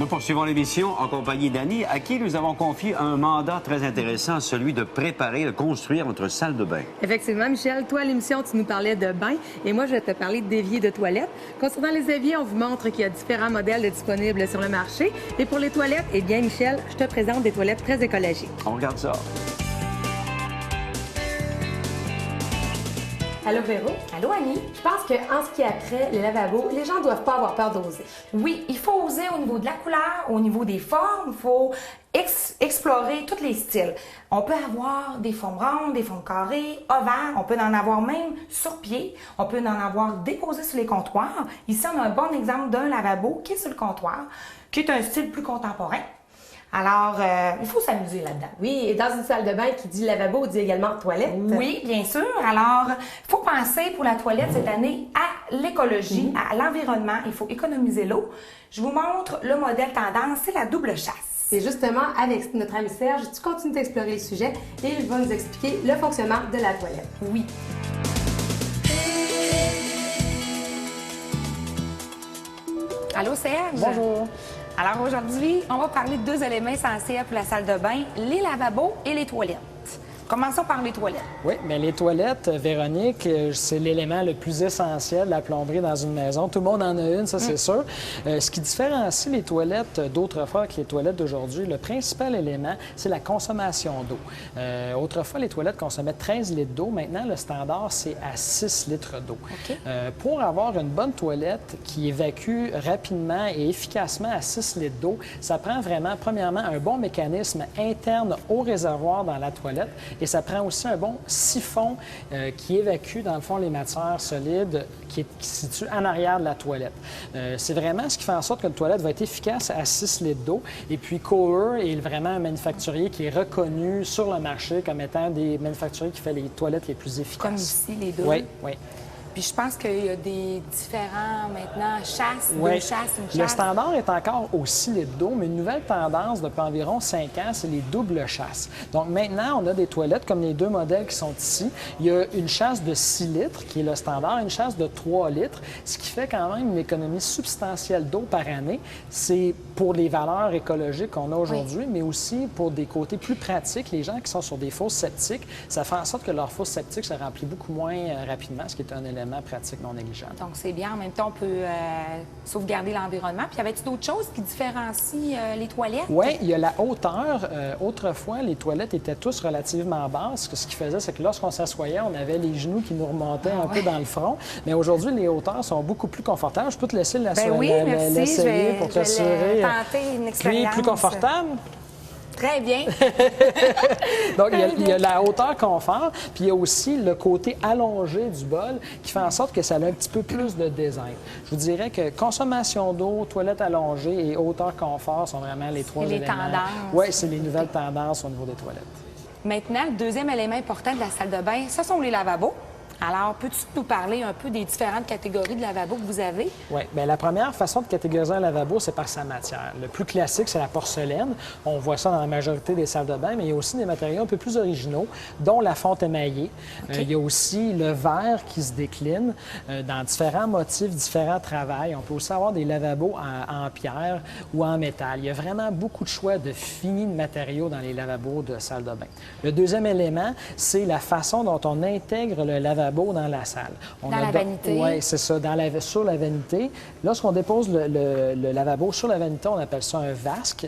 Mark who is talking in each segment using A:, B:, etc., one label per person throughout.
A: Nous poursuivons l'émission en compagnie d'Annie, à qui nous avons confié un mandat très intéressant, celui de préparer, de construire notre salle de bain.
B: Effectivement, Michel, toi, à l'émission, tu nous parlais de bain et moi, je vais te parler d'évier de toilettes. Concernant les éviers, on vous montre qu'il y a différents modèles disponibles sur le marché. Et pour les toilettes, eh bien, Michel, je te présente des toilettes très écologiques.
A: On regarde ça.
B: Allô, Véro?
C: Allô, Annie?
B: Je pense qu'en ce qui a trait les lavabos, les gens ne doivent pas avoir peur d'oser.
C: Oui, il faut oser au niveau de la couleur, au niveau des formes, il faut explorer tous les styles. On peut avoir des formes rondes, des formes carrées, ovales, on peut en avoir même sur pied, on peut en avoir déposé sur les comptoirs. Ici, on a un bon exemple d'un lavabo qui est sur le comptoir, qui est un style plus contemporain. Alors, il faut s'amuser là-dedans.
B: Oui, et dans une salle de bain qui dit lavabo, dit également toilette.
C: Oui, bien sûr. Alors, il faut penser pour la toilette cette année à l'écologie, à l'environnement. Il faut économiser l'eau. Je vous montre le modèle tendance, c'est la double chasse.
B: Et justement, avec notre ami Serge, tu continues d'explorer le sujet et il va nous expliquer le fonctionnement de la toilette.
C: Oui. Allô, Serge?
D: Bonjour.
C: Alors aujourd'hui, on va parler de deux éléments essentiels pour la salle de bain, les lavabos et les toilettes. Commençons par les toilettes.
D: Oui, bien les toilettes, Véronique, c'est l'élément le plus essentiel de la plomberie dans une maison. Tout le monde en a une, ça c'est sûr. Ce qui différencie les toilettes d'autrefois avec les toilettes d'aujourd'hui, le principal élément, c'est la consommation d'eau. Autrefois, les toilettes consommaient 13 litres d'eau. Maintenant, le standard, c'est à 6 litres d'eau.
C: Okay.
D: Pour avoir une bonne toilette qui évacue rapidement et efficacement à 6 litres d'eau, ça prend vraiment, premièrement, un bon mécanisme interne au réservoir dans la toilette. Et ça prend aussi un bon siphon qui évacue, dans le fond, les matières solides qui se situent en arrière de la toilette. C'est vraiment ce qui fait en sorte qu'une toilette va être efficace à 6 litres d'eau. Et puis, Kohler est vraiment un manufacturier qui est reconnu sur le marché comme étant des manufacturiers qui fait les toilettes les plus efficaces.
C: Comme ici, les deux.
D: Oui, oui.
C: Puis je pense qu'il y a des différents, maintenant, chasses,
D: oui.
C: deux chasses, une chasse.
D: Le standard est encore au 6 litres d'eau, mais une nouvelle tendance depuis environ 5 ans, c'est les doubles chasses. Donc maintenant, on a des toilettes comme les deux modèles qui sont ici. Il y a une chasse de 6 litres, qui est le standard, une chasse de 3 litres, ce qui fait quand même une économie substantielle d'eau par année. C'est pour les valeurs écologiques qu'on a aujourd'hui, mais aussi pour des côtés plus pratiques. Les gens qui sont sur des fosses septiques, ça fait en sorte que leur fosse septique se remplit beaucoup moins rapidement, ce qui est un élément pratique non négligeable.
C: Donc, c'est bien. En même temps, on peut sauvegarder l'environnement. Puis, y avait-il d'autres choses qui différencient les toilettes?
D: Oui, il y a la hauteur. Autrefois, les toilettes étaient tous relativement basses. Ce qui faisait, c'est que lorsqu'on s'assoyait, on avait les genoux qui nous remontaient un peu dans le front. Mais aujourd'hui, les hauteurs sont beaucoup plus confortables. Je peux te laisser l'essayer pour t'assurer.
C: Tenter une expérience.
D: Plus confortable?
C: Très bien.
D: Donc, il y a la hauteur confort, puis il y a aussi le côté allongé du bol qui fait en sorte que ça a un petit peu plus de design. Je vous dirais que consommation d'eau, toilette allongée et hauteur confort sont vraiment les trois éléments.
C: Les tendances.
D: Oui, c'est les nouvelles tendances au niveau des toilettes.
C: Maintenant, le deuxième élément important de la salle de bain, ce sont les lavabos. Alors, peux-tu nous parler un peu des différentes catégories de lavabos que vous avez?
D: Oui. Bien, la première façon de catégoriser un lavabo, c'est par sa matière. Le plus classique, c'est la porcelaine. On voit ça dans la majorité des salles de bain, mais il y a aussi des matériaux un peu plus originaux, dont la fonte émaillée.
C: Okay.
D: Il y a aussi le verre qui se décline dans différents motifs, différents travails. On peut aussi avoir des lavabos en pierre ou en métal. Il y a vraiment beaucoup de choix de finis de matériaux dans les lavabos de salle de bain. Le deuxième élément, c'est la façon dont on intègre le lavabo dans la salle.
C: Dans la vanité.
D: Oui, c'est ça, sur la vanité. Lorsqu'on dépose le lavabo sur la vanité, on appelle ça un vasque.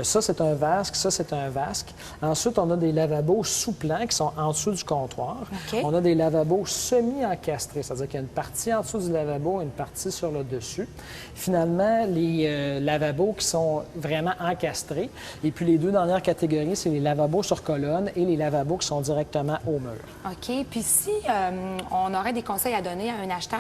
D: Ça, c'est un vasque. Ça, c'est un vasque. Ensuite, on a des lavabos sous-plans qui sont en dessous du comptoir.
C: Okay.
D: On a des lavabos semi-encastrés, c'est-à-dire qu'il y a une partie en dessous du lavabo et une partie sur le dessus. Finalement, les lavabos qui sont vraiment encastrés. Et puis, les deux dernières catégories, c'est les lavabos sur colonne et les lavabos qui sont directement au mur.
C: OK. Puis si on aurait des conseils à donner à un acheteur,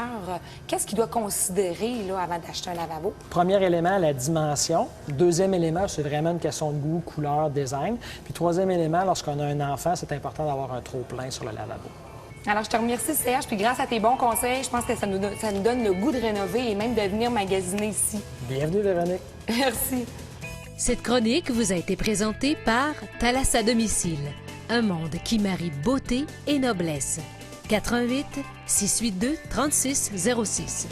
C: qu'est-ce qu'il doit considérer là, avant d'acheter un lavabo?
D: Premier élément, la dimension. Deuxième élément, c'est vraiment une question de goût, couleur, design. Puis troisième élément, lorsqu'on a un enfant, c'est important d'avoir un trop-plein sur le lavabo.
C: Alors, je te remercie, Serge. Puis grâce à tes bons conseils, je pense que ça nous donne le goût de rénover et même de venir magasiner ici.
D: Bienvenue, Véronique.
C: Merci.
E: Cette chronique vous a été présentée par Thalas à domicile, un monde qui marie beauté et noblesse. 88 682 36 06.